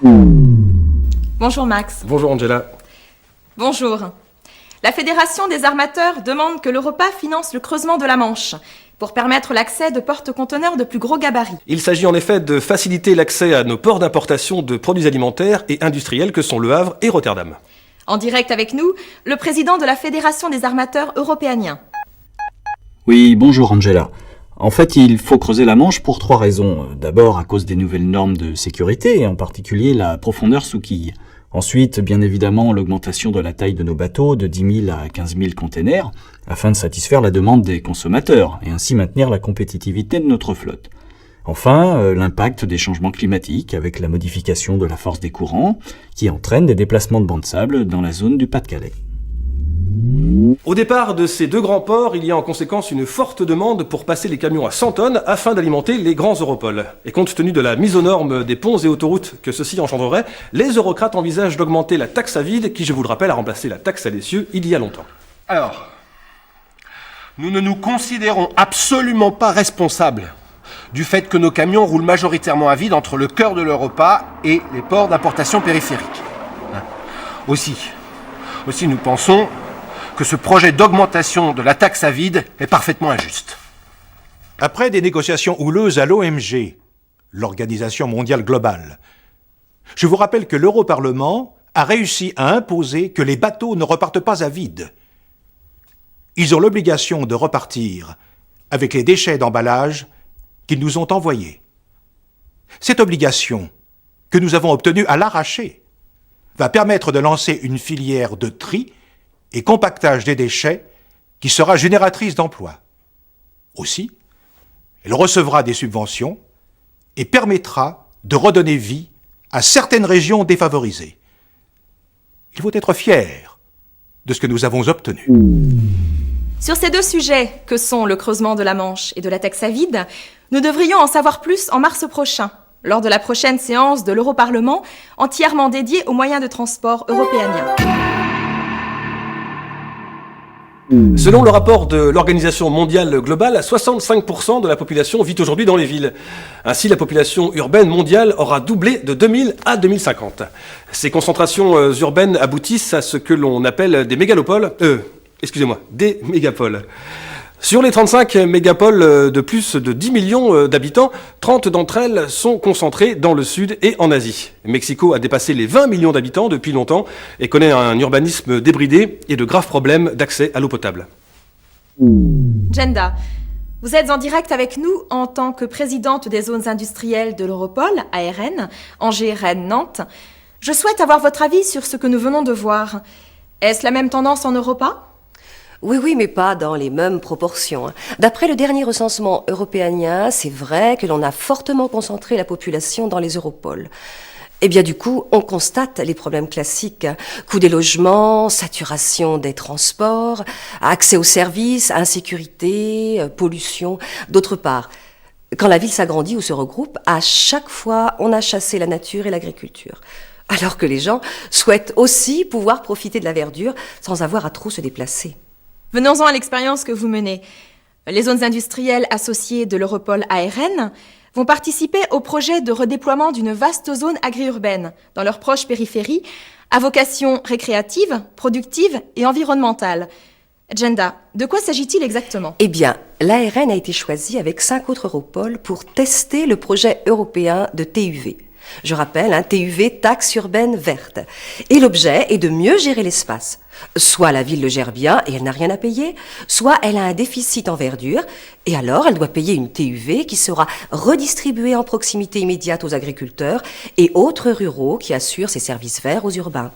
Bonjour Max. Bonjour Angela. Bonjour. La Fédération des armateurs demande que l'Europa finance le creusement de la Manche pour permettre l'accès de porte-conteneurs de plus gros gabarit. Il s'agit en effet de faciliter l'accès à nos ports d'importation de produits alimentaires et industriels que sont Le Havre et Rotterdam. En direct avec nous, le président de la Fédération des armateurs européaniens. Oui, bonjour Angela. En fait, il faut creuser la Manche pour 3 raisons. D'abord, à cause des nouvelles normes de sécurité, et en particulier la profondeur sous quille. Ensuite, bien évidemment, l'augmentation de la taille de nos bateaux de 10 000 à 15 000 containers, afin de satisfaire la demande des consommateurs, et ainsi maintenir la compétitivité de notre flotte. Enfin, l'impact des changements climatiques, avec la modification de la force des courants, qui entraîne des déplacements de bancs de sable dans la zone du Pas-de-Calais. Au départ de ces 2 grands ports, il y a en conséquence une forte demande pour passer les camions à 100 tonnes afin d'alimenter les grands Europols. Et compte tenu de la mise aux normes des ponts et autoroutes que ceci engendrerait, les eurocrates envisagent d'augmenter la taxe à vide, qui, je vous le rappelle, a remplacé la taxe à l'essieu il y a longtemps. Alors, nous ne nous considérons absolument pas responsables du fait que nos camions roulent majoritairement à vide entre le cœur de l'Europa et les ports d'importation périphériques. Aussi, nous pensons que ce projet d'augmentation de la taxe à vide est parfaitement injuste. Après des négociations houleuses à l'OMG, l'Organisation mondiale globale, je vous rappelle que l'Europarlement a réussi à imposer que les bateaux ne repartent pas à vide. Ils ont l'obligation de repartir avec les déchets d'emballage qu'ils nous ont envoyés. Cette obligation, que nous avons obtenue à l'arraché, va permettre de lancer une filière de tri et compactage des déchets qui sera génératrice d'emplois. Aussi, elle recevra des subventions et permettra de redonner vie à certaines régions défavorisées. Il faut être fier de ce que nous avons obtenu. Sur ces 2 sujets, que sont le creusement de la Manche et de la taxe à vide, nous devrions en savoir plus en mars prochain, lors de la prochaine séance de l'Europarlement, entièrement dédiée aux moyens de transport européens. Selon le rapport de l'Organisation mondiale globale, 65% de la population vit aujourd'hui dans les villes. Ainsi, la population urbaine mondiale aura doublé de 2000 à 2050. Ces concentrations urbaines aboutissent à ce que l'on appelle des mégalopoles, des mégapoles. Sur les 35 mégapoles de plus de 10 millions d'habitants, 30 d'entre elles sont concentrées dans le sud et en Asie. Mexico a dépassé les 20 millions d'habitants depuis longtemps et connaît un urbanisme débridé et de graves problèmes d'accès à l'eau potable. Jenda, vous êtes en direct avec nous en tant que présidente des zones industrielles de l'Europol, ARN, Angers, Rennes, Nantes. Je souhaite avoir votre avis sur ce que nous venons de voir. Est-ce la même tendance en Europa ? Oui, mais pas dans les mêmes proportions. D'après le dernier recensement européen, c'est vrai que l'on a fortement concentré la population dans les Europoles. Et bien du coup, on constate les problèmes classiques. Coût des logements, saturation des transports, accès aux services, insécurité, pollution. D'autre part, quand la ville s'agrandit ou se regroupe, à chaque fois, on a chassé la nature et l'agriculture. Alors que les gens souhaitent aussi pouvoir profiter de la verdure sans avoir à trop se déplacer. Venons-en à l'expérience que vous menez. Les zones industrielles associées de l'Europol ARN vont participer au projet de redéploiement d'une vaste zone agri-urbaine dans leur proche périphérie, à vocation récréative, productive et environnementale. Jenda, de quoi s'agit-il exactement ? Eh bien, l'ARN a été choisi avec 5 autres Europoles pour tester le projet européen de TUV. Je rappelle, TUV, taxe urbaine verte. Et l'objet est de mieux gérer l'espace. Soit la ville le gère bien et elle n'a rien à payer, soit elle a un déficit en verdure, et alors elle doit payer une TUV qui sera redistribuée en proximité immédiate aux agriculteurs et autres ruraux qui assurent ces services verts aux urbains.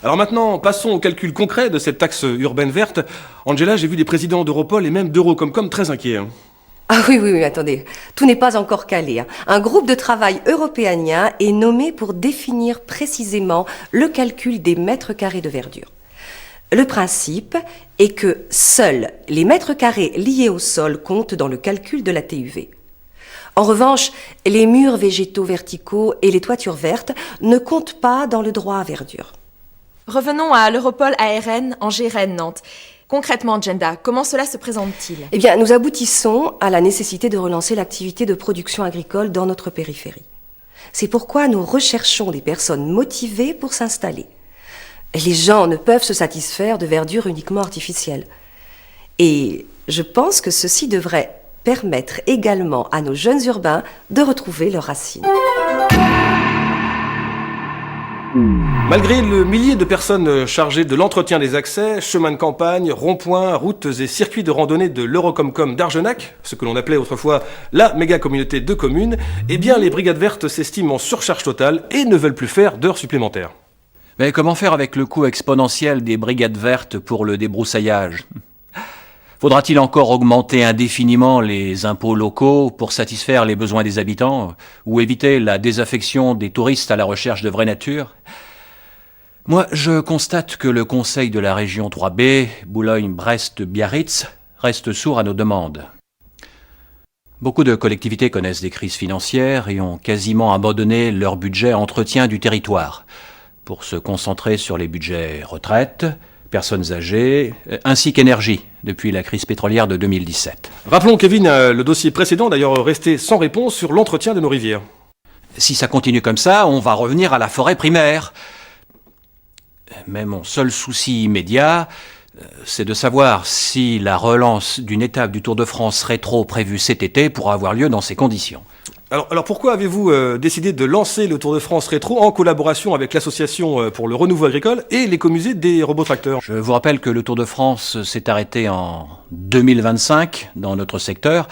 Alors maintenant, passons au calcul concret de cette taxe urbaine verte. Angela, j'ai vu des présidents d'Europol et même d'Eurocomcom très inquiets. Ah oui, attendez, tout n'est pas encore calé. Un groupe de travail européen est nommé pour définir précisément le calcul des mètres carrés de verdure. Le principe est que seuls les mètres carrés liés au sol comptent dans le calcul de la TUV. En revanche, les murs végétaux verticaux et les toitures vertes ne comptent pas dans le droit à verdure. Revenons à l'Europol ARN, Angers, Rennes, Nantes. Concrètement, Jenda, comment cela se présente-t-il ? Eh bien, nous aboutissons à la nécessité de relancer l'activité de production agricole dans notre périphérie. C'est pourquoi nous recherchons des personnes motivées pour s'installer. Les gens ne peuvent se satisfaire de verdure uniquement artificielle. Et je pense que ceci devrait permettre également à nos jeunes urbains de retrouver leurs racines. Malgré le millier de personnes chargées de l'entretien des accès, chemins de campagne, ronds-points, routes et circuits de randonnée de l'Eurocomcom d'Argenac, ce que l'on appelait autrefois la méga-communauté de communes, eh bien les brigades vertes s'estiment en surcharge totale et ne veulent plus faire d'heures supplémentaires. Mais comment faire avec le coût exponentiel des brigades vertes pour le débroussaillage ? Faudra-t-il encore augmenter indéfiniment les impôts locaux pour satisfaire les besoins des habitants ou éviter la désaffection des touristes à la recherche de vraie nature ? Moi, je constate que le Conseil de la région 3B, Boulogne-Brest-Biarritz, reste sourd à nos demandes. Beaucoup de collectivités connaissent des crises financières et ont quasiment abandonné leur budget entretien du territoire pour se concentrer sur les budgets retraite, personnes âgées, ainsi qu'énergie, depuis la crise pétrolière de 2017. Rappelons, Kevin, le dossier précédent, d'ailleurs resté sans réponse sur l'entretien de nos rivières. Si ça continue comme ça, on va revenir à la forêt primaire. Mais mon seul souci immédiat, c'est de savoir si la relance d'une étape du Tour de France rétro prévue cet été pourra avoir lieu dans ces conditions. Alors pourquoi avez-vous décidé de lancer le Tour de France rétro en collaboration avec l'association pour le renouveau agricole et l'écomusée des robots tracteurs ? Je vous rappelle que le Tour de France s'est arrêté en 2025 dans notre secteur,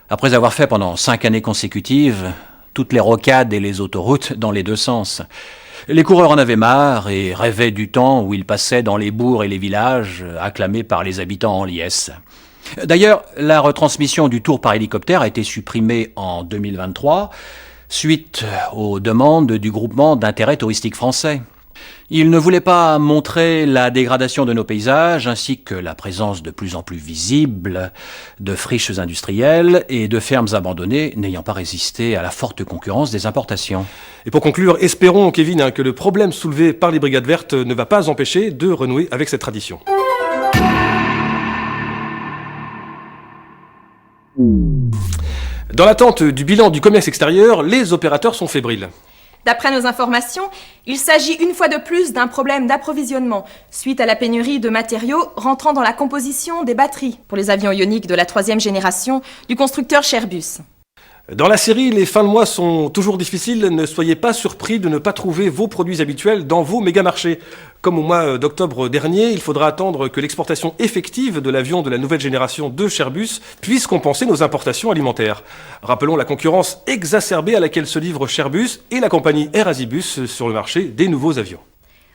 après avoir fait pendant 5 années consécutives toutes les rocades et les autoroutes dans les deux sens. Les coureurs en avaient marre et rêvaient du temps où ils passaient dans les bourgs et les villages, acclamés par les habitants en liesse. D'ailleurs, la retransmission du Tour par hélicoptère a été supprimée en 2023, suite aux demandes du groupement d'intérêt touristique français. Ils ne voulaient pas montrer la dégradation de nos paysages, ainsi que la présence de plus en plus visible de friches industrielles et de fermes abandonnées n'ayant pas résisté à la forte concurrence des importations. Et pour conclure, espérons, Kevin, que le problème soulevé par les brigades vertes ne va pas empêcher de renouer avec cette tradition. Dans l'attente du bilan du commerce extérieur, les opérateurs sont fébriles. D'après nos informations, il s'agit une fois de plus d'un problème d'approvisionnement, suite à la pénurie de matériaux rentrant dans la composition des batteries pour les avions ioniques de la 3e génération du constructeur Airbus. Dans la série, les fins de mois sont toujours difficiles. Ne soyez pas surpris de ne pas trouver vos produits habituels dans vos méga-marchés. Comme au mois d'octobre dernier, il faudra attendre que l'exportation effective de l'avion de la nouvelle génération de Airbus puisse compenser nos importations alimentaires. Rappelons la concurrence exacerbée à laquelle se livrent Airbus et la compagnie Airasibus sur le marché des nouveaux avions.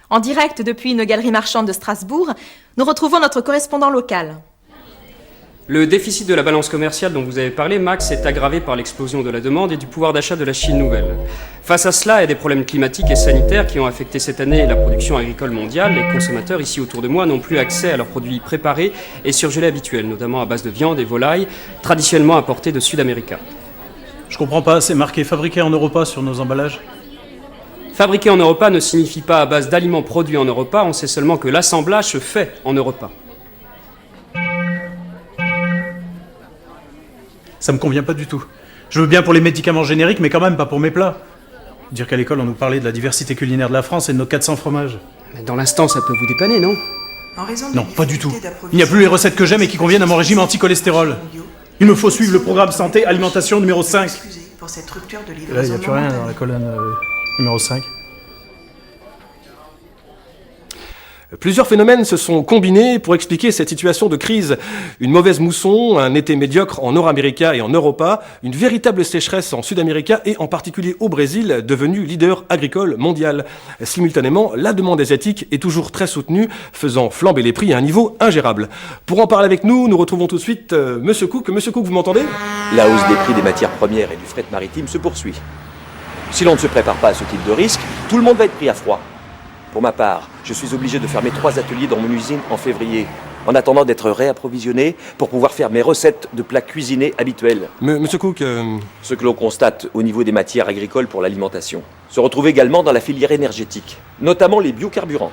En direct depuis une galerie marchande de Strasbourg, nous retrouvons notre correspondant local. Le déficit de la balance commerciale dont vous avez parlé, Max, est aggravé par l'explosion de la demande et du pouvoir d'achat de la Chine nouvelle. Face à cela et des problèmes climatiques et sanitaires qui ont affecté cette année la production agricole mondiale, les consommateurs ici autour de moi n'ont plus accès à leurs produits préparés et surgelés habituels, notamment à base de viande et volailles, traditionnellement importés de Sud-Amérique. Je comprends pas, c'est marqué fabriqué en Europa sur nos emballages. Fabriqué en Europa ne signifie pas à base d'aliments produits en Europa, on sait seulement que l'assemblage se fait en Europa. Ça me convient pas du tout. Je veux bien pour les médicaments génériques, mais quand même pas pour mes plats. Dire qu'à l'école on nous parlait de la diversité culinaire de la France et de nos 400 fromages. Mais dans l'instant, ça peut vous dépanner, non ? Non, pas du tout. Il n'y a plus les recettes que j'aime et qui conviennent à mon régime anti-cholestérol. Il me faut suivre le programme santé alimentation numéro 5. Là, il n'y a plus rien dans la colonne numéro 5. Plusieurs phénomènes se sont combinés pour expliquer cette situation de crise. Une mauvaise mousson, un été médiocre en Nord-América et en Europa, une véritable sécheresse en Sud-América et en particulier au Brésil, devenu leader agricole mondial. Simultanément, la demande asiatique est toujours très soutenue, faisant flamber les prix à un niveau ingérable. Pour en parler avec nous, nous retrouvons tout de suite Monsieur Cook. Monsieur Cook, vous m'entendez ? La hausse des prix des matières premières et du fret maritime se poursuit. Si l'on ne se prépare pas à ce type de risque, tout le monde va être pris à froid. Pour ma part, je suis obligé de fermer 3 ateliers dans mon usine en février, en attendant d'être réapprovisionné pour pouvoir faire mes recettes de plats cuisinés habituels. Monsieur Cook... Ce que l'on constate au niveau des matières agricoles pour l'alimentation se retrouve également dans la filière énergétique, notamment les biocarburants.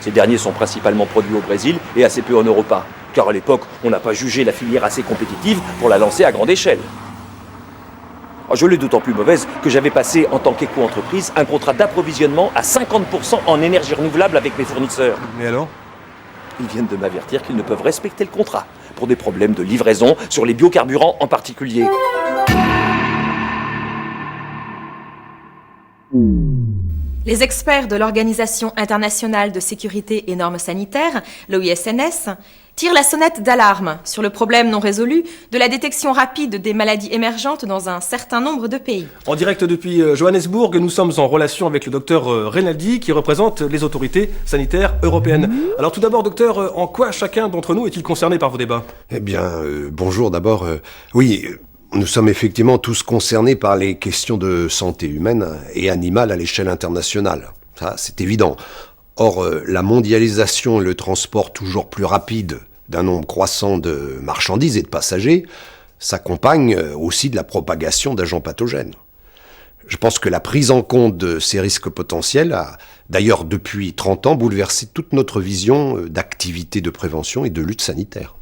Ces derniers sont principalement produits au Brésil et assez peu en Europa, car à l'époque, on n'a pas jugé la filière assez compétitive pour la lancer à grande échelle. Je l'ai d'autant plus mauvaise que j'avais passé, en tant qu'éco-entreprise, un contrat d'approvisionnement à 50% en énergie renouvelable avec mes fournisseurs. Mais alors ? Ils viennent de m'avertir qu'ils ne peuvent respecter le contrat, pour des problèmes de livraison, sur les biocarburants en particulier. Les experts de l'Organisation internationale de sécurité et normes sanitaires, l'OISNS, tirent la sonnette d'alarme sur le problème non résolu de la détection rapide des maladies émergentes dans un certain nombre de pays. En direct depuis Johannesburg, nous sommes en relation avec le docteur Renaldi qui représente les autorités sanitaires européennes. Alors tout d'abord, docteur, en quoi chacun d'entre nous est-il concerné par vos débats ? Eh bien, bonjour d'abord. Oui, nous sommes effectivement tous concernés par les questions de santé humaine et animale à l'échelle internationale. Ça, c'est évident. Or, la mondialisation et le transport toujours plus rapide d'un nombre croissant de marchandises et de passagers s'accompagnent aussi de la propagation d'agents pathogènes. Je pense que la prise en compte de ces risques potentiels a, d'ailleurs depuis 30 ans, bouleversé toute notre vision d'activité de prévention et de lutte sanitaire.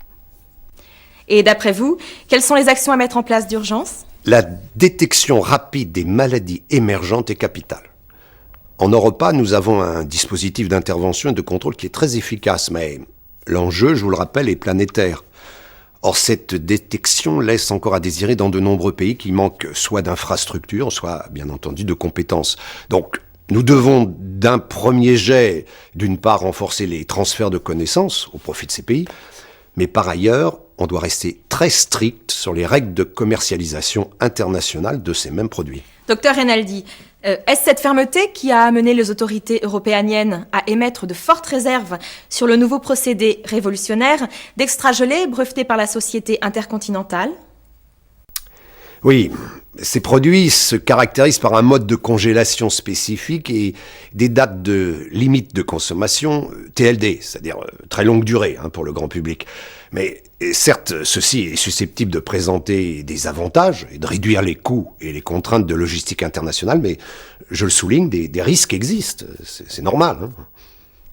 Et d'après vous, quelles sont les actions à mettre en place d'urgence ? La détection rapide des maladies émergentes est capitale. En Europa, nous avons un dispositif d'intervention et de contrôle qui est très efficace, mais l'enjeu, je vous le rappelle, est planétaire. Or, cette détection laisse encore à désirer dans de nombreux pays qui manquent soit d'infrastructures, soit, bien entendu, de compétences. Donc, nous devons, d'un premier jet, d'une part, renforcer les transferts de connaissances au profit de ces pays, mais par ailleurs, on doit rester très strict sur les règles de commercialisation internationale de ces mêmes produits. Docteur Renaldi, est-ce cette fermeté qui a amené les autorités européennes à émettre de fortes réserves sur le nouveau procédé révolutionnaire d'extra-gelée breveté par la société intercontinentale ? Oui, ces produits se caractérisent par un mode de congélation spécifique et des dates de limite de consommation TLD, c'est-à-dire très longue durée pour le grand public. Mais certes, ceci est susceptible de présenter des avantages et de réduire les coûts et les contraintes de logistique internationale, mais je le souligne, des risques existent, c'est normal.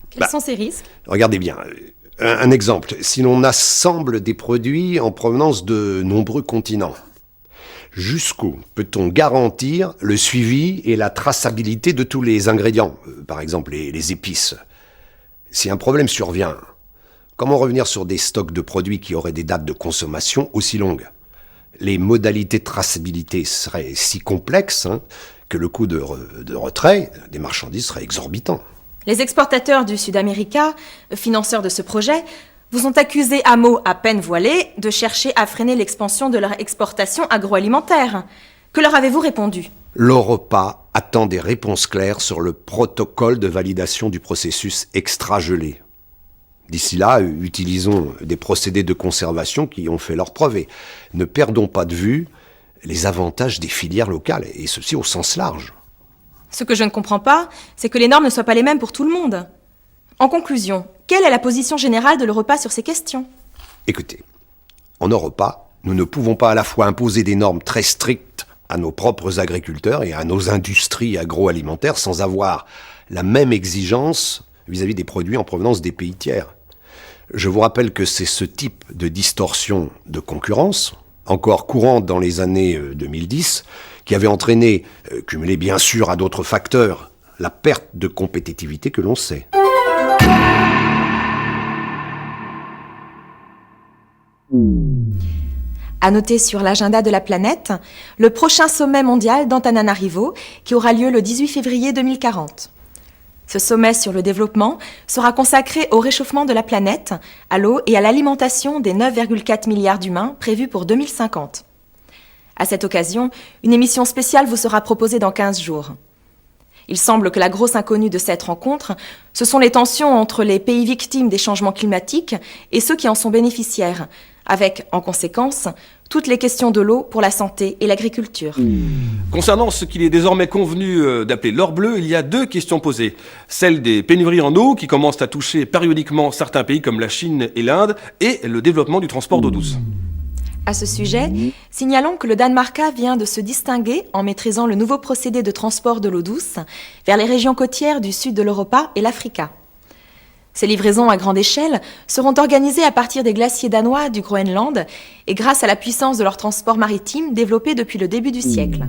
Quels sont ces risques ? Regardez bien, un exemple, si l'on assemble des produits en provenance de nombreux continents, jusqu'où peut-on garantir le suivi et la traçabilité de tous les ingrédients, par exemple les épices ? Si un problème survient, comment revenir sur des stocks de produits qui auraient des dates de consommation aussi longues ? Les modalités de traçabilité seraient si complexes que le coût de retrait des marchandises serait exorbitant. Les exportateurs du Sud-América, financeurs de ce projet, vous ont accusé à mots à peine voilés de chercher à freiner l'expansion de leur exportation agroalimentaire. Que leur avez-vous répondu ? L'Europa attend des réponses claires sur le protocole de validation du processus extra-gelé. D'ici là, utilisons des procédés de conservation qui ont fait leurs preuves et ne perdons pas de vue les avantages des filières locales, et ceci au sens large. Ce que je ne comprends pas, c'est que les normes ne soient pas les mêmes pour tout le monde. En conclusion, quelle est la position générale de l'Europa sur ces questions ? Écoutez, en Europa, nous ne pouvons pas à la fois imposer des normes très strictes à nos propres agriculteurs et à nos industries agroalimentaires sans avoir la même exigence vis-à-vis des produits en provenance des pays tiers. Je vous rappelle que c'est ce type de distorsion de concurrence, encore courante dans les années 2010, qui avait entraîné, cumulé bien sûr à d'autres facteurs, la perte de compétitivité que l'on sait. À noter sur l'agenda de la planète, le prochain sommet mondial d'Antananarivo qui aura lieu le 18 février 2040. Ce sommet sur le développement sera consacré au réchauffement de la planète, à l'eau et à l'alimentation des 9,4 milliards d'humains prévus pour 2050. À cette occasion, une émission spéciale vous sera proposée dans 15 jours. Il semble que la grosse inconnue de cette rencontre, ce sont les tensions entre les pays victimes des changements climatiques et ceux qui en sont bénéficiaires, avec, en conséquence, toutes les questions de l'eau pour la santé et l'agriculture. Concernant ce qu'il est désormais convenu d'appeler l'or bleu, il y a deux questions posées. Celle des pénuries en eau, qui commencent à toucher périodiquement certains pays comme la Chine et l'Inde, et le développement du transport d'eau douce. À ce sujet, signalons que le Danemark vient de se distinguer en maîtrisant le nouveau procédé de transport de l'eau douce vers les régions côtières du sud de l'Europa et l'Africa. Ces livraisons à grande échelle seront organisées à partir des glaciers danois du Groenland et grâce à la puissance de leur transport maritime développé depuis le début du siècle.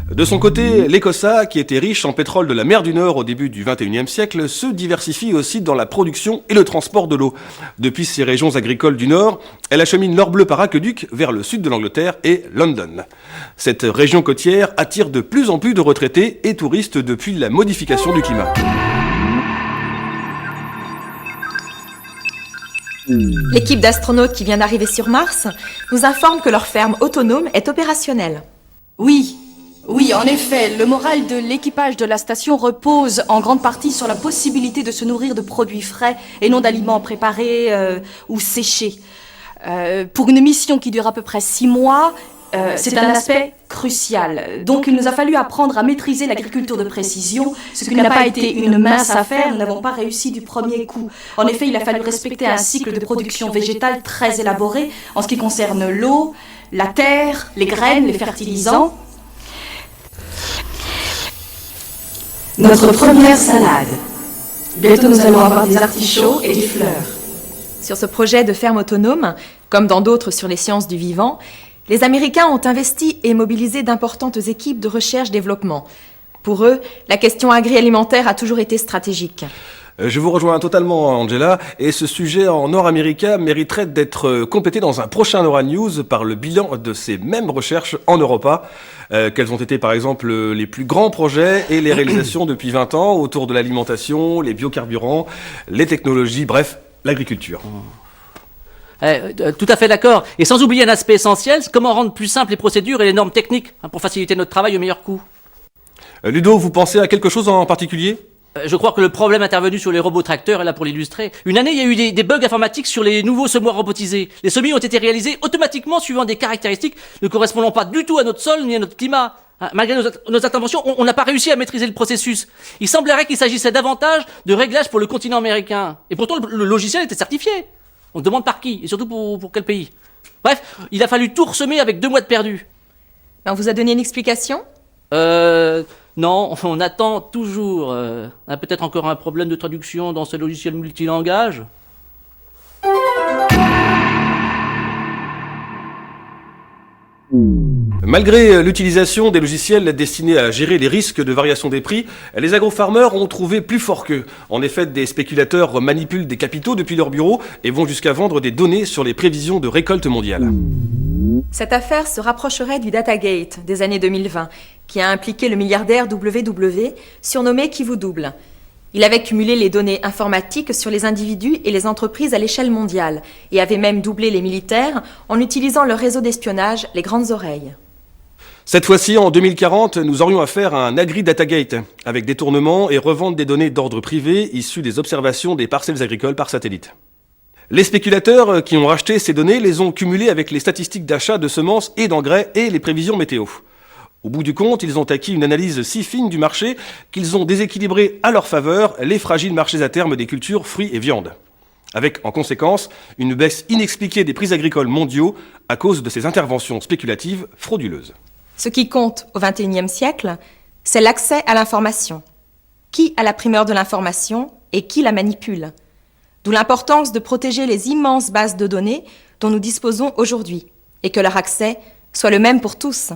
De son côté, l'Ecossa, qui était riche en pétrole de la mer du Nord au début du XXIe siècle, se diversifie aussi dans la production et le transport de l'eau. Depuis ses régions agricoles du Nord, elle achemine l'or bleu par aqueduc vers le sud de l'Angleterre et London. Cette région côtière attire de plus en plus de retraités et touristes depuis la modification du climat. L'équipe d'astronautes qui vient d'arriver sur Mars nous informe que leur ferme autonome est opérationnelle. Oui, en effet, le moral de l'équipage de la station repose en grande partie sur la possibilité de se nourrir de produits frais et non d'aliments préparés ou séchés. Pour une mission qui dure à peu près 6 mois, c'est un aspect crucial. Donc il nous a fallu apprendre à maîtriser l'agriculture de précision, ce qui n'a pas été une mince affaire, nous n'avons pas réussi du premier coup. En effet, il a fallu respecter un cycle de production végétale très élaboré en ce qui concerne l'eau, la terre, les graines, les fertilisants. Notre première salade. Bientôt nous allons avoir des artichauts et des fleurs. Sur ce projet de ferme autonome, comme dans d'autres sur les sciences du vivant, les Américains ont investi et mobilisé d'importantes équipes de recherche-développement. Pour eux, la question agroalimentaire a toujours été stratégique. Je vous rejoins totalement, Angela, et ce sujet en Nord-América mériterait d'être complété dans un prochain Nora News par le bilan de ces mêmes recherches en Europa. Quels ont été, par exemple, les plus grands projets et les réalisations depuis 20 ans autour de l'alimentation, les biocarburants, les technologies, bref, l'agriculture. Tout à fait d'accord. Et sans oublier un aspect essentiel, c'est comment rendre plus simples les procédures et les normes techniques pour faciliter notre travail au meilleur coût. Ludo, vous pensez à quelque chose en particulier ? Je crois que le problème intervenu sur les robots tracteurs est là pour l'illustrer. Une année, il y a eu des bugs informatiques sur les nouveaux semoirs robotisés. Les semis ont été réalisés automatiquement suivant des caractéristiques ne correspondant pas du tout à notre sol ni à notre climat. Malgré nos interventions, on n'a pas réussi à maîtriser le processus. Il semblerait qu'il s'agissait davantage de réglages pour le continent américain. Et pourtant, le logiciel était certifié. On se demande par qui, et surtout pour quel pays. Bref, il a fallu tout ressemer avec 2 mois de perdu. On vous a donné une explication ? Non, on attend toujours. Peut-être encore un problème de traduction dans ce logiciel multilangage. Malgré l'utilisation des logiciels destinés à gérer les risques de variation des prix, les agrofarmers ont trouvé plus fort qu'eux. En effet, des spéculateurs manipulent des capitaux depuis leur bureau et vont jusqu'à vendre des données sur les prévisions de récolte mondiale. Cette affaire se rapprocherait du Datagate des années 2020, qui a impliqué le milliardaire WW, surnommé Qui vous double. Il avait cumulé les données informatiques sur les individus et les entreprises à l'échelle mondiale, et avait même doublé les militaires en utilisant leur réseau d'espionnage, les Grandes Oreilles. Cette fois-ci, en 2040, nous aurions affaire à un agri-datagate, avec détournement et revente des données d'ordre privé issues des observations des parcelles agricoles par satellite. Les spéculateurs qui ont racheté ces données les ont cumulées avec les statistiques d'achat de semences et d'engrais et les prévisions météo. Au bout du compte, ils ont acquis une analyse si fine du marché qu'ils ont déséquilibré à leur faveur les fragiles marchés à terme des cultures, fruits et viandes. Avec, en conséquence, une baisse inexpliquée des prix agricoles mondiaux à cause de ces interventions spéculatives frauduleuses. Ce qui compte au XXIe siècle, c'est l'accès à l'information. Qui a la primeur de l'information et qui la manipule ? D'où l'importance de protéger les immenses bases de données dont nous disposons aujourd'hui, et que leur accès soit le même pour tous.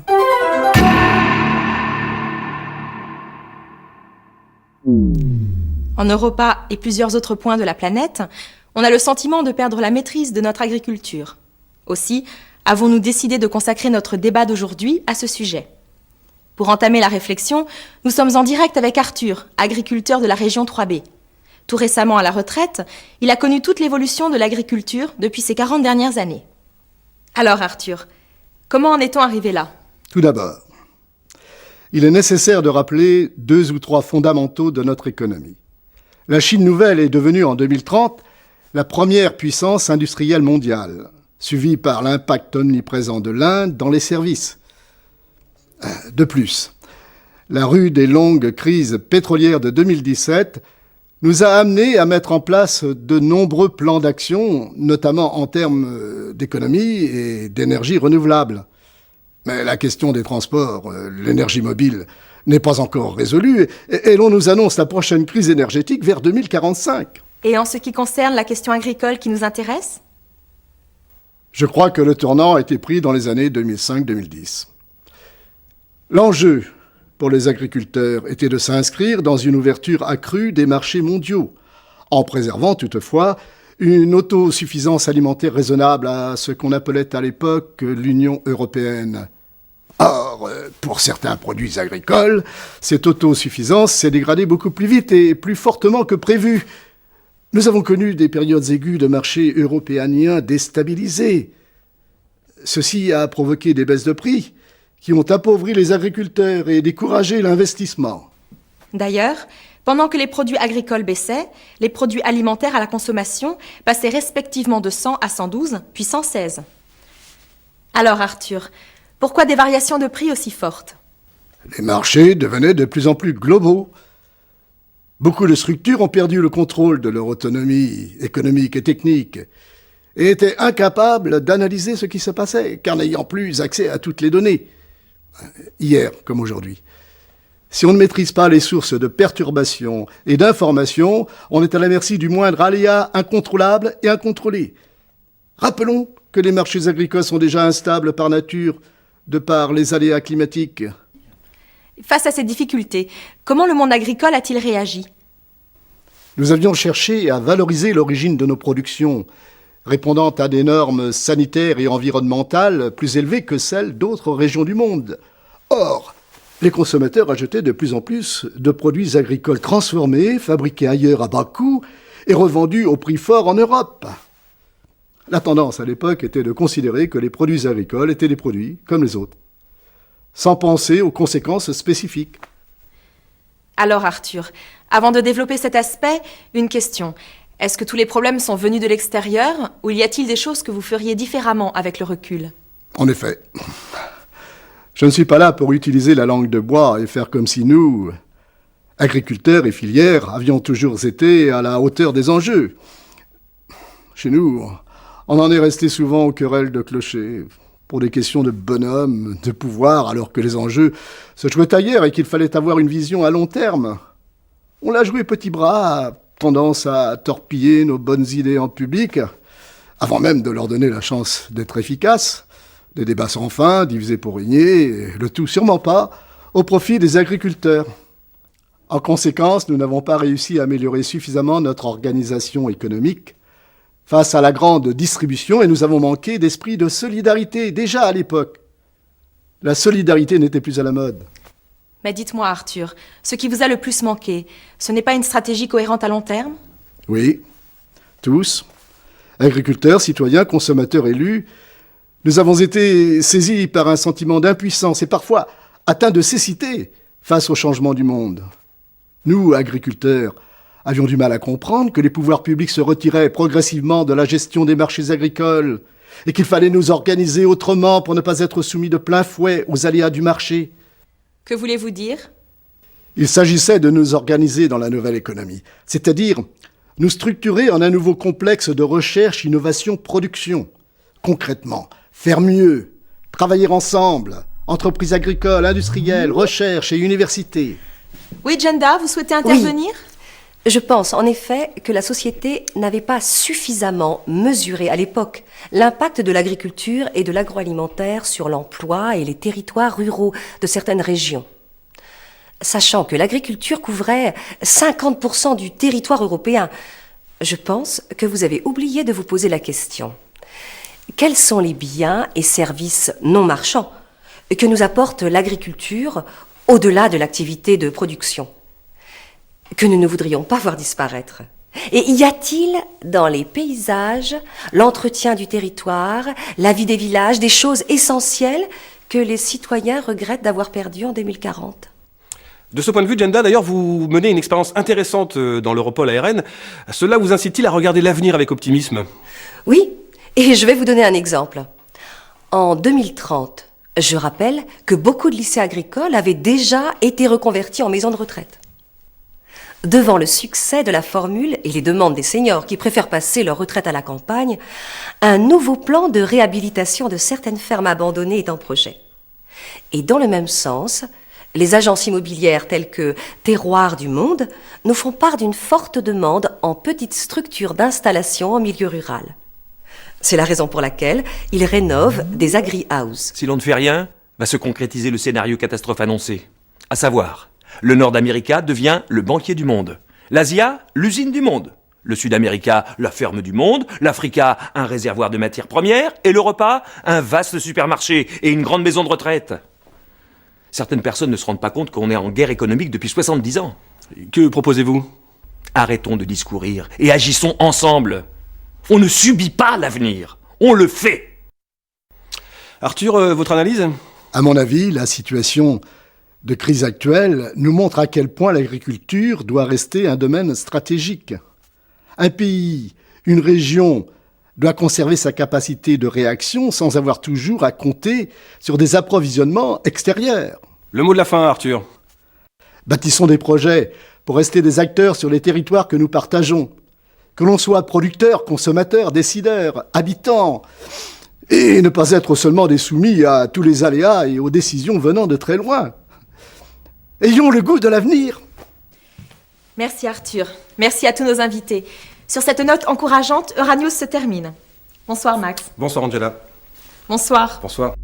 En Europa et plusieurs autres points de la planète, on a le sentiment de perdre la maîtrise de notre agriculture. Aussi, avons-nous décidé de consacrer notre débat d'aujourd'hui à ce sujet. Pour entamer la réflexion, nous sommes en direct avec Arthur, agriculteur de la région 3B. Tout récemment à la retraite, il a connu toute l'évolution de l'agriculture depuis ces 40 dernières années. Alors Arthur, comment en est-on arrivé là ? Tout d'abord, il est nécessaire de rappeler 2 ou 3 fondamentaux de notre économie. La Chine nouvelle est devenue en 2030 la première puissance industrielle mondiale, suivie par l'impact omniprésent de l'Inde dans les services. De plus, la rude et longue crise pétrolière de 2017 nous a amenés à mettre en place de nombreux plans d'action, notamment en termes d'économie et d'énergie renouvelable. Mais la question des transports, l'énergie mobile, n'est pas encore résolue et l'on nous annonce la prochaine crise énergétique vers 2045. Et en ce qui concerne la question agricole qui nous intéresse? Je crois que le tournant a été pris dans les années 2005-2010. L'enjeu pour les agriculteurs était de s'inscrire dans une ouverture accrue des marchés mondiaux, en préservant toutefois une autosuffisance alimentaire raisonnable à ce qu'on appelait à l'époque l'Union européenne. Or, pour certains produits agricoles, cette autosuffisance s'est dégradée beaucoup plus vite et plus fortement que prévu. Nous avons connu des périodes aiguës de marchés européens déstabilisés. Ceci a provoqué des baisses de prix qui ont appauvri les agriculteurs et découragé l'investissement. D'ailleurs, pendant que les produits agricoles baissaient, les produits alimentaires à la consommation passaient respectivement de 100 à 112, puis 116. Alors Arthur, pourquoi des variations de prix aussi fortes? Les marchés devenaient de plus en plus globaux. Beaucoup de structures ont perdu le contrôle de leur autonomie économique et technique et étaient incapables d'analyser ce qui se passait, car n'ayant plus accès à toutes les données, hier comme aujourd'hui. Si on ne maîtrise pas les sources de perturbations et d'informations, on est à la merci du moindre aléa incontrôlable et incontrôlé. Rappelons que les marchés agricoles sont déjà instables par nature, de par les aléas climatiques. Face à ces difficultés, comment le monde agricole a-t-il réagi? Nous avions cherché à valoriser l'origine de nos productions, répondant à des normes sanitaires et environnementales plus élevées que celles d'autres régions du monde. Or, les consommateurs achetaient de plus en plus de produits agricoles transformés, fabriqués ailleurs à bas coût et revendus au prix fort en Europe. La tendance à l'époque était de considérer que les produits agricoles étaient des produits comme les autres, sans penser aux conséquences spécifiques. Alors Arthur, avant de développer cet aspect, une question. Est-ce que tous les problèmes sont venus de l'extérieur ou y a-t-il des choses que vous feriez différemment avec le recul? En effet. Je ne suis pas là pour utiliser la langue de bois et faire comme si nous, agriculteurs et filières, avions toujours été à la hauteur des enjeux. Chez nous, on en est resté souvent aux querelles de clochers, pour des questions de bonhomme, de pouvoir, alors que les enjeux se jouaient ailleurs et qu'il fallait avoir une vision à long terme. On l'a joué petit bras, tendance à torpiller nos bonnes idées en public, avant même de leur donner la chance d'être efficaces. Des débats sans fin, divisés pour régner, le tout sûrement pas au profit des agriculteurs. En conséquence, nous n'avons pas réussi à améliorer suffisamment notre organisation économique face à la grande distribution et nous avons manqué d'esprit de solidarité déjà à l'époque. La solidarité n'était plus à la mode. Mais dites-moi Arthur, ce qui vous a le plus manqué, ce n'est pas une stratégie cohérente à long terme? Oui, tous, agriculteurs, citoyens, consommateurs, élus, nous avons été saisis par un sentiment d'impuissance et parfois atteints de cécité face au changement du monde. Nous, agriculteurs, avions du mal à comprendre que les pouvoirs publics se retiraient progressivement de la gestion des marchés agricoles et qu'il fallait nous organiser autrement pour ne pas être soumis de plein fouet aux aléas du marché. Que voulez-vous dire? Il s'agissait de nous organiser dans la nouvelle économie, c'est-à-dire nous structurer en un nouveau complexe de recherche, innovation, production. Concrètement, faire mieux, travailler ensemble, entreprises agricoles, industrielles, recherche et universités. Oui, Jenda, vous souhaitez intervenir? Oui. Je pense en effet que la société n'avait pas suffisamment mesuré à l'époque l'impact de l'agriculture et de l'agroalimentaire sur l'emploi et les territoires ruraux de certaines régions. Sachant que l'agriculture couvrait 50% du territoire européen, je pense que vous avez oublié de vous poser la question. Quels sont les biens et services non marchands que nous apporte l'agriculture au-delà de l'activité de production, que nous ne voudrions pas voir disparaître? Et y a-t-il dans les paysages, l'entretien du territoire, la vie des villages, des choses essentielles que les citoyens regrettent d'avoir perdues en 2040? De ce point de vue, Jenda, d'ailleurs, vous menez une expérience intéressante dans l'Europol ARN. Cela vous incite-t-il à regarder l'avenir avec optimisme? Oui, et je vais vous donner un exemple. En 2030, je rappelle que beaucoup de lycées agricoles avaient déjà été reconvertis en maisons de retraite. Devant le succès de la formule et les demandes des seniors qui préfèrent passer leur retraite à la campagne, un nouveau plan de réhabilitation de certaines fermes abandonnées est en projet. Et dans le même sens, Les agences immobilières telles que Terroir du Monde nous font part d'une forte demande en petites structures d'installation en milieu rural. C'est la raison pour laquelle ils rénovent des agri-houses. Si l'on ne fait rien, va se concrétiser le scénario catastrophe annoncé. À savoir, le Nord d'Amérique devient le banquier du monde, l'Asia, l'usine du monde, le Sud-Amérique, la ferme du monde, l'Afrique, un réservoir de matières premières, et l'Europe, un vaste supermarché et une grande maison de retraite. Certaines personnes ne se rendent pas compte qu'on est en guerre économique depuis 70 ans. Que proposez-vous? Arrêtons de discourir et agissons ensemble. On ne subit pas l'avenir, on le fait. Arthur, votre analyse? À mon avis, la situation de crise actuelle nous montre à quel point l'agriculture doit rester un domaine stratégique. Un pays, une région doit conserver sa capacité de réaction sans avoir toujours à compter sur des approvisionnements extérieurs. Le mot de la fin, Arthur. Bâtissons des projets pour rester des acteurs sur les territoires que nous partageons. Que l'on soit producteurs, consommateurs, décideurs, habitants, et ne pas être seulement des soumis à tous les aléas et aux décisions venant de très loin. Ayons le goût de l'avenir. Merci Arthur. Merci à tous nos invités. Sur cette note encourageante, Euranews se termine. Bonsoir Max. Bonsoir Angela. Bonsoir. Bonsoir.